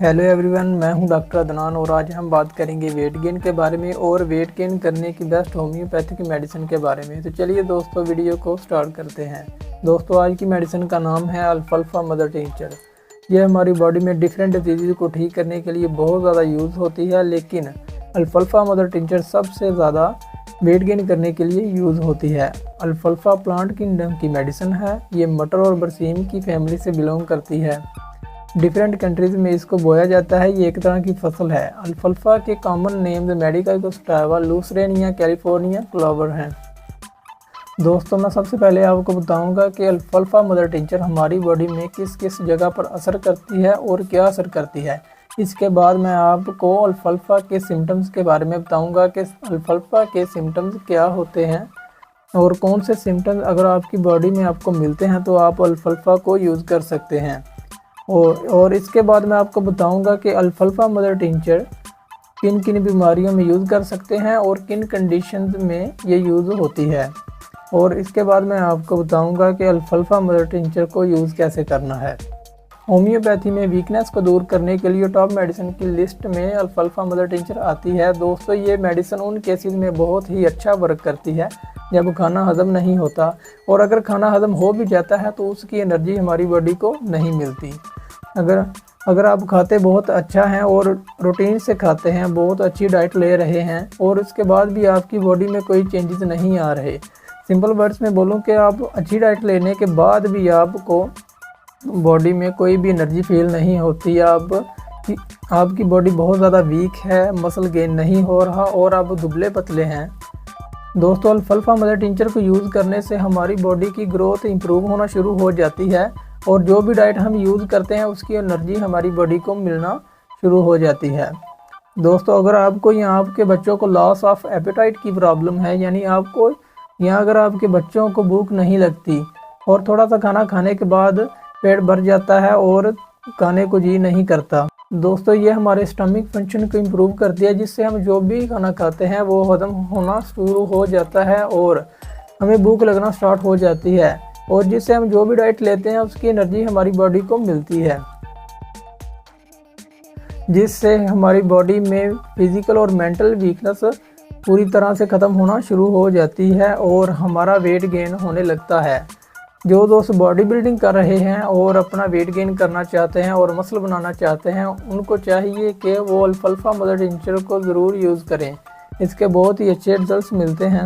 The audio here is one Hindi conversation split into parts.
हेलो एवरीवन, मैं हूं डॉक्टर अदनान और आज हम बात करेंगे वेट गेन के बारे में और वेट गेन करने की बेस्ट होम्योपैथिक मेडिसिन के बारे में। तो चलिए दोस्तों, वीडियो को स्टार्ट करते हैं। दोस्तों, आज की मेडिसिन का नाम है अल्फाल्फा मदर टिंचर। यह हमारी बॉडी में डिफरेंट डिजीज़ को ठीक करने के लिए बहुत ज़्यादा यूज़ होती है, लेकिन अल्फाल्फा मदर टिंचर सबसे ज़्यादा वेट गेन करने के लिए यूज़ होती है। अल्फाल्फा प्लांट किंगडम की मेडिसिन है। ये मटर और बरसीम की फैमिली से बिलोंग करती है। डिफरेंट कंट्रीज़ में इसको बोया जाता है। ये एक तरह की फसल है। अल्फाल्फा के common names Medica कोस्टावा, लूसरेनिया, California clover हैं। दोस्तों, मैं सबसे पहले आपको बताऊंगा कि अल्फाल्फा मदर टिंचर हमारी बॉडी में किस किस जगह पर असर करती है और क्या असर करती है। इसके बाद मैं आपको अल्फाल्फा के सिम्टम्स के बारे में बताऊंगा कि अल्फाल्फा के सिम्टम्स क्या होते हैं और कौन से सिम्टम्स अगर आपकी बॉडी में आपको मिलते हैं तो आप अल्फाल्फा को यूज़ कर सकते हैं। और इसके बाद मैं आपको बताऊंगा कि अल्फाल्फा मदर टिंचर किन किन बीमारियों में यूज़ कर सकते हैं और किन कंडीशंस में ये यूज़ होती है। और इसके बाद मैं आपको बताऊंगा कि अल्फाल्फा मदर टिंचर को यूज़ कैसे करना है। होम्योपैथी में वीकनेस को दूर करने के लिए टॉप मेडिसिन की लिस्ट में अल्फाल्फा मदर टिंचर आती है। दोस्तों, ये मेडिसिन उन केसेस में बहुत ही अच्छा वर्क करती है जब खाना हजम नहीं होता, और अगर खाना हजम हो भी जाता है तो उसकी एनर्जी हमारी बॉडी को नहीं मिलती। अगर आप खाते बहुत अच्छा हैं और रूटीन से खाते हैं, बहुत अच्छी डाइट ले रहे हैं और उसके बाद भी आपकी बॉडी में कोई चेंजेस नहीं आ रहे, सिंपल वर्ड्स में बोलूं कि आप अच्छी डाइट लेने के बाद भी आपको बॉडी में कोई भी एनर्जी फील नहीं होती, आपकी बॉडी बहुत ज़्यादा वीक है, मसल गेन नहीं हो रहा और आप दुबले पतले हैं। दोस्तों, अल्फाल्फा मदर टिंचर को यूज़ करने से हमारी बॉडी की ग्रोथ इंप्रूव होना शुरू हो जाती है और जो भी डाइट हम यूज़ करते हैं उसकी एनर्जी हमारी बॉडी को मिलना शुरू हो जाती है। दोस्तों, अगर आपको या आपके बच्चों को लॉस ऑफ एपेटाइट की प्रॉब्लम है, यानी आपको या अगर आपके बच्चों को भूख नहीं लगती और थोड़ा सा खाना खाने के बाद पेट भर जाता है और खाने को जी नहीं करता, दोस्तों ये हमारे स्टमक फंक्शन को इम्प्रूव करती है, जिससे हम जो भी खाना खाते हैं वो हजम होना शुरू हो जाता है और हमें भूख लगना स्टार्ट हो जाती है और जिससे हम जो भी डाइट लेते हैं उसकी एनर्जी हमारी बॉडी को मिलती है, जिससे हमारी बॉडी में फिजिकल और मेंटल वीकनेस पूरी तरह से ख़त्म होना शुरू हो जाती है और हमारा वेट गेन होने लगता है। जो दोस्त बॉडी बिल्डिंग कर रहे हैं और अपना वेट गेन करना चाहते हैं और मसल बनाना चाहते हैं, उनको चाहिए कि वो अल्फाल्फा मदर टिंचर को ज़रूर यूज़ करें। इसके बहुत ही अच्छे रिजल्ट्स मिलते हैं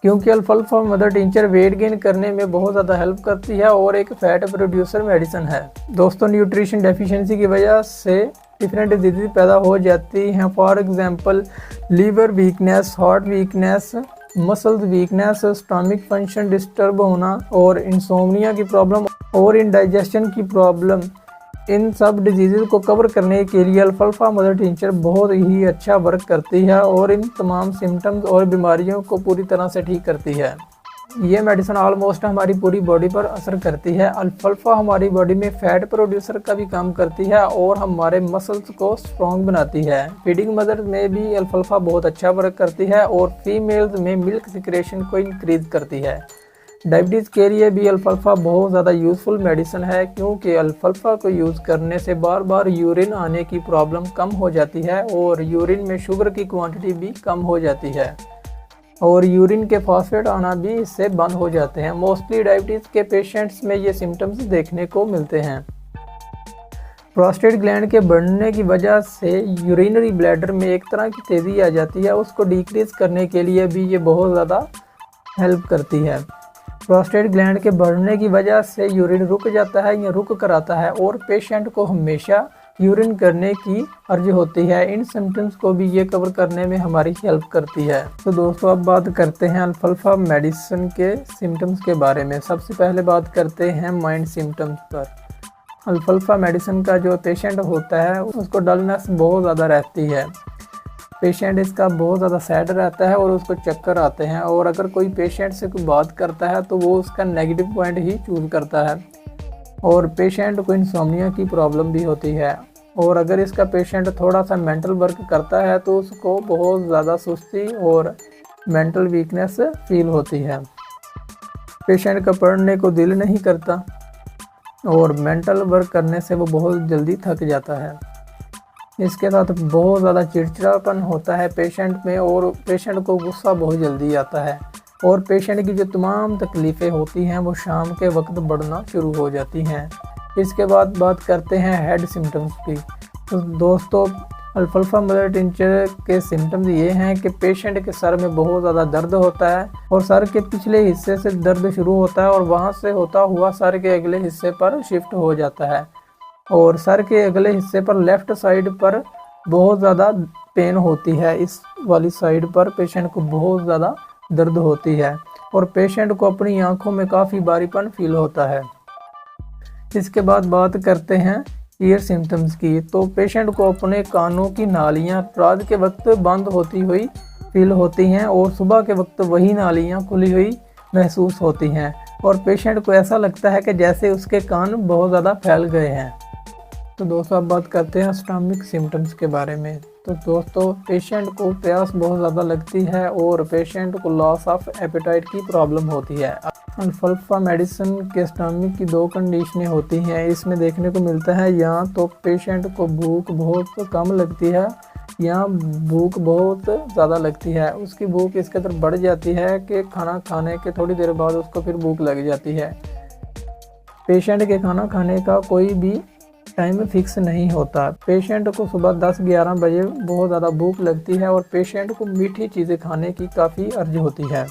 क्योंकि अल्फाल्फा मदर टिंचर वेट गेन करने में बहुत ज़्यादा हेल्प करती है और एक फैट प्रोड्यूसर मेडिसिन है। दोस्तों, न्यूट्रिशन डेफिशिएंसी की वजह से डिफरेंट डिजीज पैदा हो जाती हैं। For example, liver weakness, heart weakness, muscles weakness, stomach function disturb होना और इंसोम्निया की प्रॉब्लम और इंडाइजेशन की प्रॉब्लम, इन सब डिजीज़ को कवर करने के लिए अल्फाल्फा मदर टिंचर बहुत ही अच्छा वर्क करती है और इन तमाम सिम्टम्स और बीमारियों को पूरी तरह से ठीक करती है। ये मेडिसिन ऑलमोस्ट हमारी पूरी बॉडी पर असर करती है। अल्फाल्फा हमारी बॉडी में फैट प्रोड्यूसर का भी काम करती है और हमारे मसल्स को स्ट्रॉन्ग बनाती है। फीडिंग मदर में भी अल्फाल्फा बहुत अच्छा वर्क करती है और फीमेल्स में मिल्क सिक्रेशन को इंक्रीज करती है। डायबिटीज़ के लिए भी अल्फाल्फा बहुत ज़्यादा यूज़फुल मेडिसिन है क्योंकि अल्फाल्फा को यूज़ करने से बार बार यूरिन आने की प्रॉब्लम कम हो जाती है और यूरिन में शुगर की क्वांटिटी भी कम हो जाती है और यूरिन के फॉस्फेट आना भी इससे बंद हो जाते हैं। मोस्टली डायबिटीज़ के पेशेंट्स में ये सिम्टम्स देखने को मिलते हैं। प्रोस्टेट ग्लैंड के बढ़ने की वजह से यूरिनरी ब्लैडर में एक तरह की तेज़ी आ जाती है, उसको डिक्रीज़ करने के लिए भी ये बहुत ज़्यादा हेल्प करती है। प्रोस्टेट ग्लैंड के बढ़ने की वजह से यूरिन रुक जाता है या रुक कर आता है और पेशेंट को हमेशा यूरिन करने की अर्ज होती है। इन सिम्टम्स को भी ये कवर करने में हमारी हेल्प करती है। तो दोस्तों, अब बात करते हैं अल्फाल्फा मेडिसिन के सिम्टम्स के बारे में। सबसे पहले बात करते हैं माइंड सिम्टम्स पर। अल्फाल्फा मेडिसिन का जो पेशेंट होता है उसको डलनेस बहुत ज़्यादा रहती है। पेशेंट इसका बहुत ज़्यादा सैड रहता है और उसको चक्कर आते हैं और अगर कोई पेशेंट से कोई बात करता है तो वो उसका नेगेटिव पॉइंट ही चूज़ करता है और पेशेंट को इंसोम्निया की प्रॉब्लम भी होती है और अगर इसका पेशेंट थोड़ा सा मेंटल वर्क करता है तो उसको बहुत ज़्यादा सुस्ती और मेंटल वीकनेस फील होती है। पेशेंट का पढ़ने को दिल नहीं करता और मेंटल वर्क करने से वो बहुत जल्दी थक जाता है। इसके साथ बहुत ज़्यादा चिड़चिड़ापन होता है पेशेंट में और पेशेंट को गुस्सा बहुत जल्दी आता है और पेशेंट की जो तमाम तकलीफ़ें होती हैं वो शाम के वक्त बढ़ना शुरू हो जाती हैं। इसके बाद बात करते हैं हेड सिम्टम्स की। तो दोस्तों अल्फाल्फा मदर टिंचर के सिम्टम्स ये हैं कि पेशेंट के सर में बहुत ज़्यादा दर्द होता है और सर के पिछले हिस्से से दर्द शुरू होता है और वहाँ से होता हुआ सर के अगले हिस्से पर शिफ्ट हो जाता है और सर के अगले हिस्से पर लेफ़्ट साइड पर बहुत ज़्यादा पेन होती है। इस वाली साइड पर पेशेंट को बहुत ज़्यादा दर्द होती है और पेशेंट को अपनी आंखों में काफ़ी भारीपन फील होता है। इसके बाद बात करते हैं ईयर सिम्टम्स की। तो पेशेंट को अपने कानों की नालियां रात के वक्त बंद होती हुई फील होती हैं और सुबह के वक्त वही नालियां खुली हुई महसूस होती हैं और पेशेंट को ऐसा लगता है कि जैसे उसके कान बहुत ज़्यादा फैल गए हैं। तो दोस्तों अब बात करते हैं स्टमक सिम्टम्स के बारे में। तो दोस्तों पेशेंट को प्यास बहुत ज़्यादा लगती है और पेशेंट को लॉस ऑफ एपेटाइट की प्रॉब्लम होती है। अल्फाल्फा मेडिसिन के स्टमक की दो कंडीशनें होती हैं। इसमें देखने को मिलता है या तो पेशेंट को भूख बहुत कम लगती है या भूख बहुत ज़्यादा लगती है। उसकी भूख इस कदर बढ़ जाती है कि खाना खाने के थोड़ी देर बाद उसको फिर भूख लग जाती है। पेशेंट के खाना खाने का कोई भी टाइम फिक्स नहीं होता। पेशेंट को सुबह 10-11 बजे बहुत ज़्यादा भूख लगती है और पेशेंट को मीठी चीज़ें खाने की काफ़ी अर्ज होती है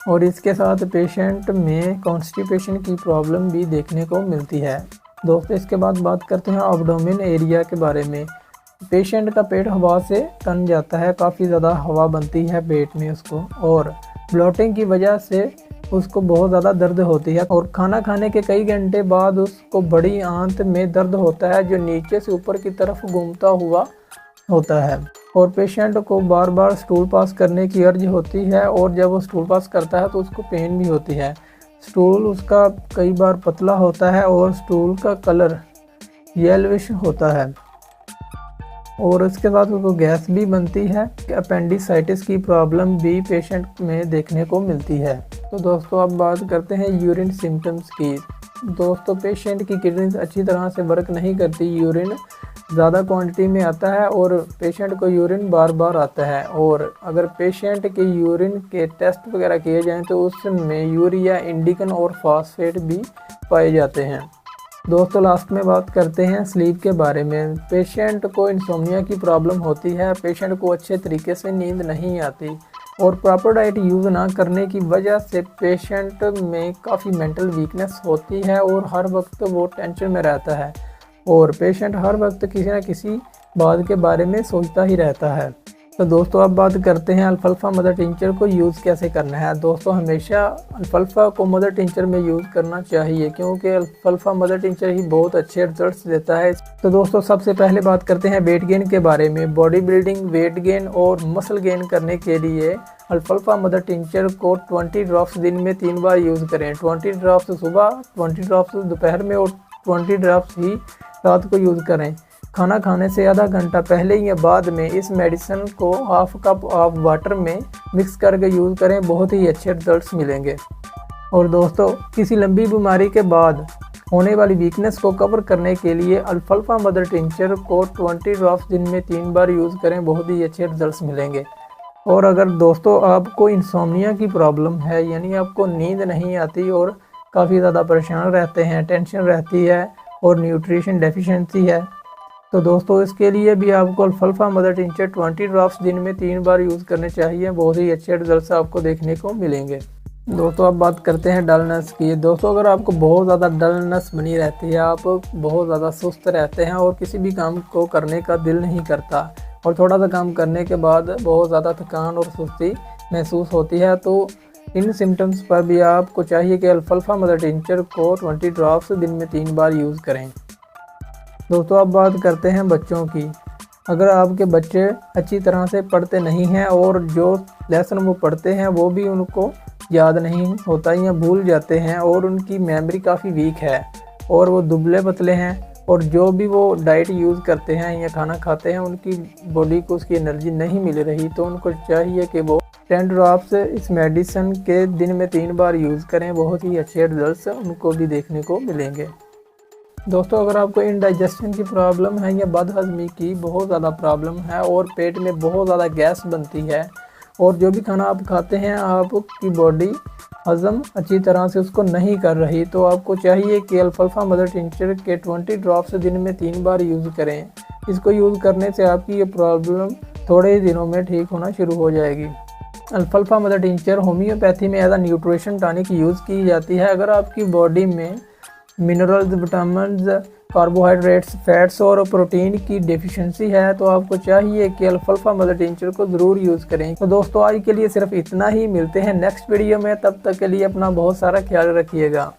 और इसके साथ पेशेंट में कॉन्स्टिपेशन की प्रॉब्लम भी देखने को मिलती है। दोस्तों इसके बाद बात करते हैं एब्डोमेन एरिया के बारे में। पेशेंट का पेट हवा से तन जाता है, काफ़ी ज़्यादा हवा बनती है पेट में उसको और ब्लोटिंग की वजह से उसको बहुत ज़्यादा दर्द होती है और खाना खाने के कई घंटे बाद उसको बड़ी आंत में दर्द होता है जो नीचे से ऊपर की तरफ घूमता हुआ होता है और पेशेंट को बार बार स्टूल पास करने की अर्ज होती है और जब वो स्टूल पास करता है तो उसको पेन भी होती है। स्टूल उसका कई बार पतला होता है और स्टूल का कलर येलोविश होता है और इसके साथ उसको गैस भी बनती है। अपेंडिसाइटिस की प्रॉब्लम भी पेशेंट में देखने को मिलती है। तो दोस्तों अब बात करते हैं यूरिन सिम्टम्स की। दोस्तों पेशेंट की किडनीज अच्छी तरह से वर्क नहीं करती, यूरिन ज़्यादा क्वांटिटी में आता है और पेशेंट को यूरिन बार बार आता है और अगर पेशेंट के यूरिन के टेस्ट वगैरह किए जाएँ तो उसमें यूरिया, इंडिकन और फॉस्फेट भी पाए जाते हैं। दोस्तों लास्ट में बात करते हैं स्लीप के बारे में। पेशेंट को इंसोम्निया की प्रॉब्लम होती है, पेशेंट को अच्छे तरीके से नींद नहीं आती और प्रॉपर डाइट यूज़ ना करने की वजह से पेशेंट में काफ़ी मेंटल वीकनेस होती है और हर वक्त वो टेंशन में रहता है और पेशेंट हर वक्त किसी न किसी बात के बारे में सोचता ही रहता है। तो दोस्तों अब बात करते हैं अल्फाल्फा मदर टिंचर को यूज़ कैसे करना है। दोस्तों हमेशा अल्फाल्फा को मदर टिंचर में यूज़ करना चाहिए क्योंकि अल्फाल्फा मदर टिंचर ही बहुत अच्छे रिजल्ट्स देता है। तो दोस्तों सबसे पहले बात करते हैं वेट गेन के बारे में। बॉडी बिल्डिंग, वेट गेन और मसल गेन करने के लिए अल्फाल्फा मदर टिंचर को 20 ड्रॉप्स दिन में 3 बार यूज़ करें। 20 ड्रॉप्स सुबह, 20 ड्रॉप्स दोपहर में और 20 ड्रॉप्स ही रात को यूज़ करें। खाना खाने से आधा घंटा पहले या बाद में इस मेडिसिन को हाफ कप ऑफ वाटर में मिक्स करके यूज़ करें, बहुत ही अच्छे रिजल्ट्स मिलेंगे। और दोस्तों किसी लंबी बीमारी के बाद होने वाली वीकनेस को कवर करने के लिए अल्फाल्फा मदर टिंचर को 20 ड्रॉप्स दिन में 3 बार यूज़ करें, बहुत ही अच्छे रिजल्ट्स मिलेंगे। और अगर दोस्तों आपको इंसोम्निया की प्रॉब्लम है, यानी आपको नींद नहीं आती और काफ़ी ज़्यादा परेशान रहते हैं, टेंशन रहती है और न्यूट्रिशन डेफिशिएंसी है, तो दोस्तों इसके लिए भी आपको अल्फाल्फा मदर टिंचर 20 ड्रॉप्स दिन में 3 बार यूज़ करने चाहिए, बहुत ही अच्छे रिजल्ट्स आपको देखने को मिलेंगे। दोस्तों अब बात करते हैं डलनेस की। दोस्तों अगर आपको बहुत ज़्यादा डलनेस बनी रहती है, आप बहुत ज़्यादा सुस्त रहते हैं और किसी भी काम को करने का दिल नहीं करता और थोड़ा सा काम करने के बाद बहुत ज़्यादा थकान और सुस्ती महसूस होती है, तो इन सिम्टम्स पर भी आपको चाहिए कि अल्फाल्फा मदर टिंचर को 20 ड्रॉप्स दिन में 3 बार यूज़ करें। दोस्तों अब बात करते हैं बच्चों की। अगर आपके बच्चे अच्छी तरह से पढ़ते नहीं हैं और जो लेसन वो पढ़ते हैं वो भी उनको याद नहीं होता या भूल जाते हैं और उनकी मेमोरी काफ़ी वीक है और वो दुबले पतले हैं और जो भी वो डाइट यूज़ करते हैं या खाना खाते हैं उनकी बॉडी को उसकी एनर्जी नहीं मिल रही, तो उनको चाहिए कि वो 10 ड्रॉप्स इस मेडिसिन के दिन में 3 बार यूज़ करें, बहुत ही अच्छे रिजल्ट्स उनको भी देखने को मिलेंगे। दोस्तों, अगर आपको इंडाइजेशन की प्रॉब्लम है या बदहज़मी की बहुत ज़्यादा प्रॉब्लम है और पेट में बहुत ज़्यादा गैस बनती है और जो भी खाना आप खाते हैं आपकी बॉडी हज़म अच्छी तरह से उसको नहीं कर रही, तो आपको चाहिए कि अल्फाल्फा मदर टिंचर के 20 ड्रॉप्स दिन में 3 बार यूज़ करें। इसको यूज़ करने से आपकी ये प्रॉब्लम थोड़े ही दिनों में ठीक होना शुरू हो जाएगी। अल्फाल्फा मदर टिंचर होम्योपैथी में as a nutrition tonic use की जाती है। अगर आपकी बॉडी में मिनरल्स, विटामिन्स, कार्बोहाइड्रेट्स, फैट्स और प्रोटीन की डेफिशिएंसी है तो आपको चाहिए कि अल्फाल्फा मदर टिंचर को ज़रूर यूज़ करें। तो दोस्तों, आज के लिए सिर्फ इतना ही। मिलते हैं नेक्स्ट वीडियो में, तब तक के लिए अपना बहुत सारा ख्याल रखिएगा।